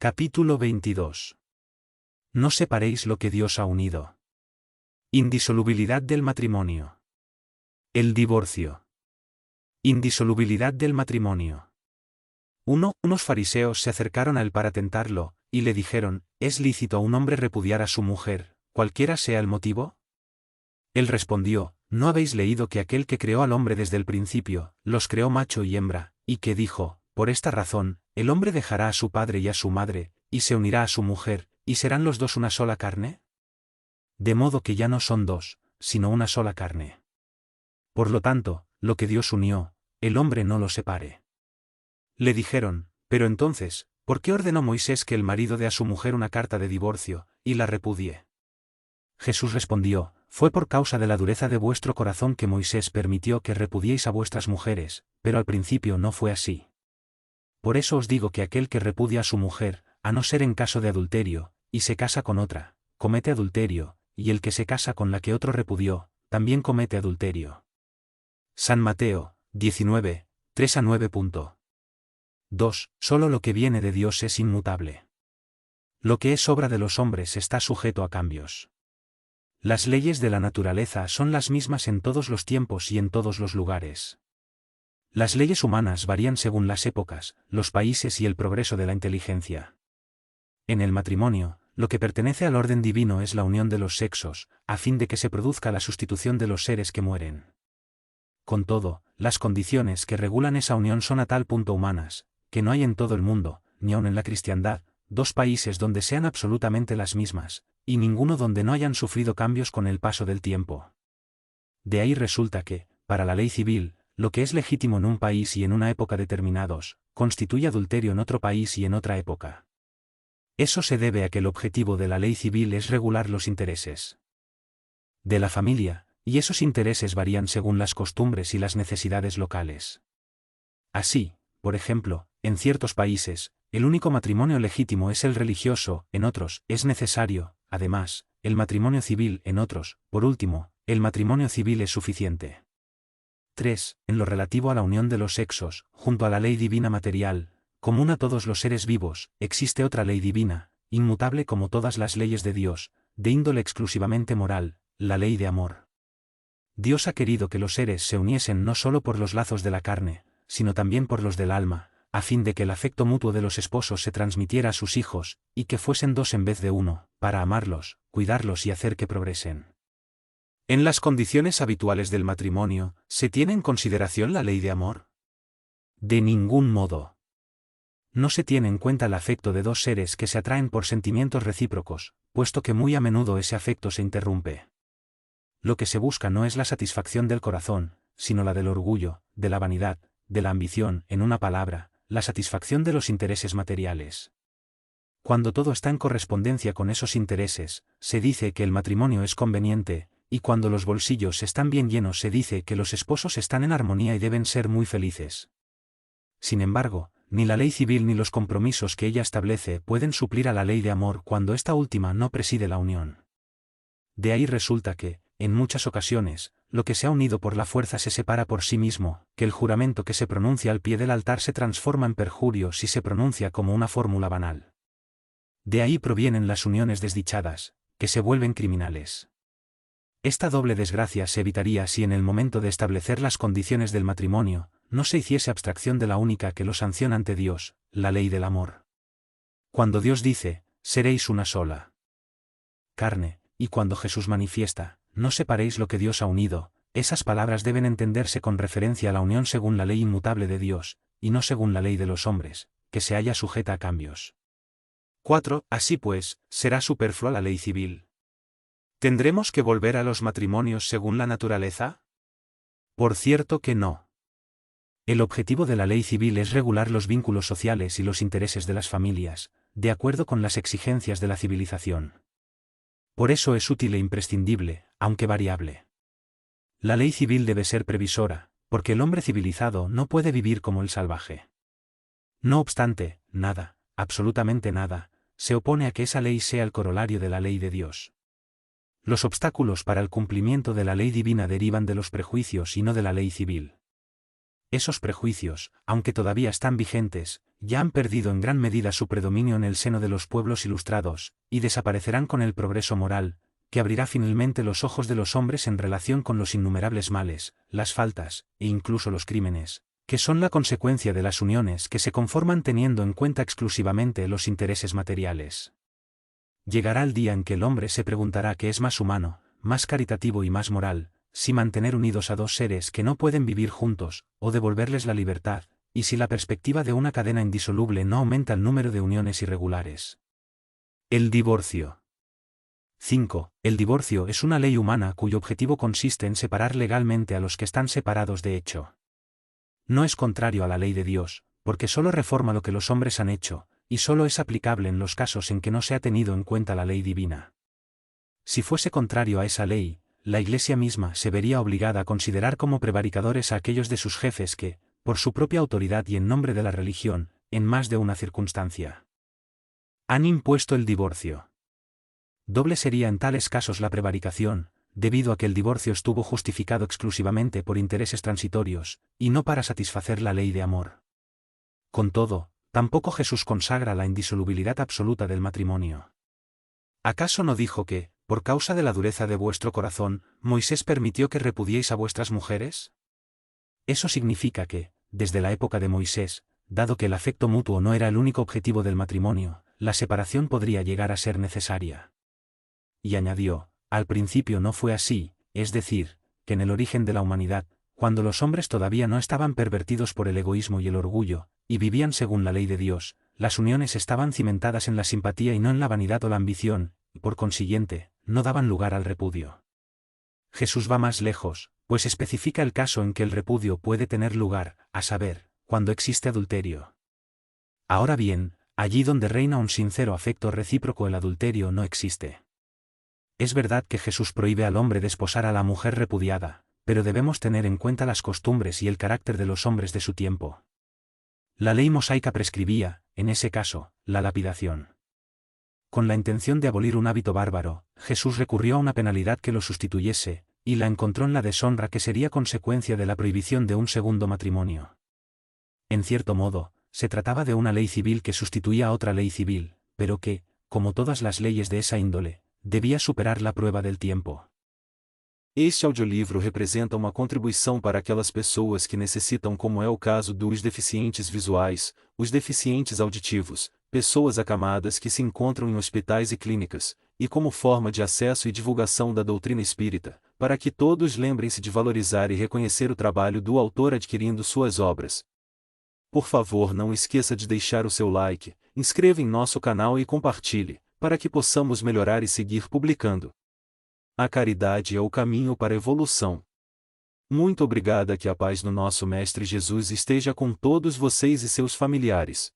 Capítulo 22. No separéis lo que Dios ha unido. Indisolubilidad del matrimonio. El divorcio. Indisolubilidad del matrimonio. Unos fariseos se acercaron a él para tentarlo, y le dijeron, ¿es lícito a un hombre repudiar a su mujer, cualquiera sea el motivo? Él respondió, ¿no habéis leído que aquel que creó al hombre desde el principio, los creó macho y hembra, y que dijo, por esta razón, el hombre dejará a su padre y a su madre, y se unirá a su mujer, y serán los dos una sola carne? De modo que ya no son dos, sino una sola carne. Por lo tanto, lo que Dios unió, el hombre no lo separe. Le dijeron, pero entonces, ¿por qué ordenó Moisés que el marido dé a su mujer una carta de divorcio, y la repudie? Jesús respondió, fue por causa de la dureza de vuestro corazón que Moisés permitió que repudiéis a vuestras mujeres, pero al principio no fue así. Por eso os digo que aquel que repudia a su mujer, a no ser en caso de adulterio, y se casa con otra, comete adulterio, y el que se casa con la que otro repudió, también comete adulterio. San Mateo, 19, 3-9. 2. Solo lo que viene de Dios es inmutable. Lo que es obra de los hombres está sujeto a cambios. Las leyes de la naturaleza son las mismas en todos los tiempos y en todos los lugares. Las leyes humanas varían según las épocas, los países y el progreso de la inteligencia. En el matrimonio, lo que pertenece al orden divino es la unión de los sexos, a fin de que se produzca la sustitución de los seres que mueren. Con todo, las condiciones que regulan esa unión son a tal punto humanas, que no hay en todo el mundo, ni aun en la cristiandad, dos países donde sean absolutamente las mismas, y ninguno donde no hayan sufrido cambios con el paso del tiempo. De ahí resulta que, para la ley civil, lo que es legítimo en un país y en una época determinados, constituye adulterio en otro país y en otra época. Eso se debe a que el objetivo de la ley civil es regular los intereses de la familia, y esos intereses varían según las costumbres y las necesidades locales. Así, por ejemplo, en ciertos países, el único matrimonio legítimo es el religioso, en otros, es necesario, además, el matrimonio civil, en otros, por último, el matrimonio civil es suficiente. 3. En lo relativo a la unión de los sexos, junto a la ley divina material, común a todos los seres vivos, existe otra ley divina, inmutable como todas las leyes de Dios, de índole exclusivamente moral, la ley de amor. Dios ha querido que los seres se uniesen no solo por los lazos de la carne, sino también por los del alma, a fin de que el afecto mutuo de los esposos se transmitiera a sus hijos, y que fuesen dos en vez de uno, para amarlos, cuidarlos y hacer que progresen. ¿En las condiciones habituales del matrimonio, se tiene en consideración la ley de amor? De ningún modo. No se tiene en cuenta el afecto de dos seres que se atraen por sentimientos recíprocos, puesto que muy a menudo ese afecto se interrumpe. Lo que se busca no es la satisfacción del corazón, sino la del orgullo, de la vanidad, de la ambición, en una palabra, la satisfacción de los intereses materiales. Cuando todo está en correspondencia con esos intereses, se dice que el matrimonio es conveniente, y cuando los bolsillos están bien llenos se dice que los esposos están en armonía y deben ser muy felices. Sin embargo, ni la ley civil ni los compromisos que ella establece pueden suplir a la ley de amor cuando esta última no preside la unión. De ahí resulta que, en muchas ocasiones, lo que se ha unido por la fuerza se separa por sí mismo, que el juramento que se pronuncia al pie del altar se transforma en perjurio si se pronuncia como una fórmula banal. De ahí provienen las uniones desdichadas, que se vuelven criminales. Esta doble desgracia se evitaría si en el momento de establecer las condiciones del matrimonio, no se hiciese abstracción de la única que lo sanciona ante Dios, la ley del amor. Cuando Dios dice, seréis una sola carne, y cuando Jesús manifiesta, no separéis lo que Dios ha unido, esas palabras deben entenderse con referencia a la unión según la ley inmutable de Dios, y no según la ley de los hombres, que se halla sujeta a cambios. 4. Así pues, será superflua la ley civil. ¿Tendremos que volver a los matrimonios según la naturaleza? Por cierto que no. El objetivo de la ley civil es regular los vínculos sociales y los intereses de las familias, de acuerdo con las exigencias de la civilización. Por eso es útil e imprescindible, aunque variable. La ley civil debe ser previsora, porque el hombre civilizado no puede vivir como el salvaje. No obstante, nada, absolutamente nada, se opone a que esa ley sea el corolario de la ley de Dios. Los obstáculos para el cumplimiento de la ley divina derivan de los prejuicios y no de la ley civil. Esos prejuicios, aunque todavía están vigentes, ya han perdido en gran medida su predominio en el seno de los pueblos ilustrados, y desaparecerán con el progreso moral, que abrirá finalmente los ojos de los hombres en relación con los innumerables males, las faltas, e incluso los crímenes, que son la consecuencia de las uniones que se conforman teniendo en cuenta exclusivamente los intereses materiales. Llegará el día en que el hombre se preguntará qué es más humano, más caritativo y más moral, si mantener unidos a dos seres que no pueden vivir juntos, o devolverles la libertad, y si la perspectiva de una cadena indisoluble no aumenta el número de uniones irregulares. El divorcio. 5. El divorcio es una ley humana cuyo objetivo consiste en separar legalmente a los que están separados de hecho. No es contrario a la ley de Dios, porque solo reforma lo que los hombres han hecho, y solo es aplicable en los casos en que no se ha tenido en cuenta la ley divina. Si fuese contrario a esa ley, la Iglesia misma se vería obligada a considerar como prevaricadores a aquellos de sus jefes que, por su propia autoridad y en nombre de la religión, en más de una circunstancia, han impuesto el divorcio. Doble sería en tales casos la prevaricación, debido a que el divorcio estuvo justificado exclusivamente por intereses transitorios, y no para satisfacer la ley de amor. Con todo, tampoco Jesús consagra la indisolubilidad absoluta del matrimonio. ¿Acaso no dijo que, por causa de la dureza de vuestro corazón, Moisés permitió que repudiéis a vuestras mujeres? Eso significa que, desde la época de Moisés, dado que el afecto mutuo no era el único objetivo del matrimonio, la separación podría llegar a ser necesaria. Y añadió, al principio no fue así, es decir, que en el origen de la humanidad, cuando los hombres todavía no estaban pervertidos por el egoísmo y el orgullo, y vivían según la ley de Dios, las uniones estaban cimentadas en la simpatía y no en la vanidad o la ambición, y por consiguiente, no daban lugar al repudio. Jesús va más lejos, pues especifica el caso en que el repudio puede tener lugar, a saber, cuando existe adulterio. Ahora bien, allí donde reina un sincero afecto recíproco el adulterio no existe. Es verdad que Jesús prohíbe al hombre desposar a la mujer repudiada, pero debemos tener en cuenta las costumbres y el carácter de los hombres de su tiempo. La ley mosaica prescribía, en ese caso, la lapidación. Con la intención de abolir un hábito bárbaro, Jesús recurrió a una penalidad que lo sustituyese, y la encontró en la deshonra que sería consecuencia de la prohibición de un segundo matrimonio. En cierto modo, se trataba de una ley civil que sustituía a otra ley civil, pero que, como todas las leyes de esa índole, debía superar la prueba del tiempo. Este audiolivro representa uma contribuição para aquelas pessoas que necessitam, como é o caso dos deficientes visuais, os deficientes auditivos, pessoas acamadas que se encontram em hospitais e clínicas, e como forma de acesso e divulgação da doutrina espírita, para que todos lembrem-se de valorizar e reconhecer o trabalho do autor adquirindo suas obras. Por favor, não esqueça de deixar o seu like, inscreva em nosso canal e compartilhe, para que possamos melhorar e seguir publicando. A caridade é o caminho para a evolução. Muito obrigada, que a paz do nosso Mestre Jesus esteja com todos vocês e seus familiares.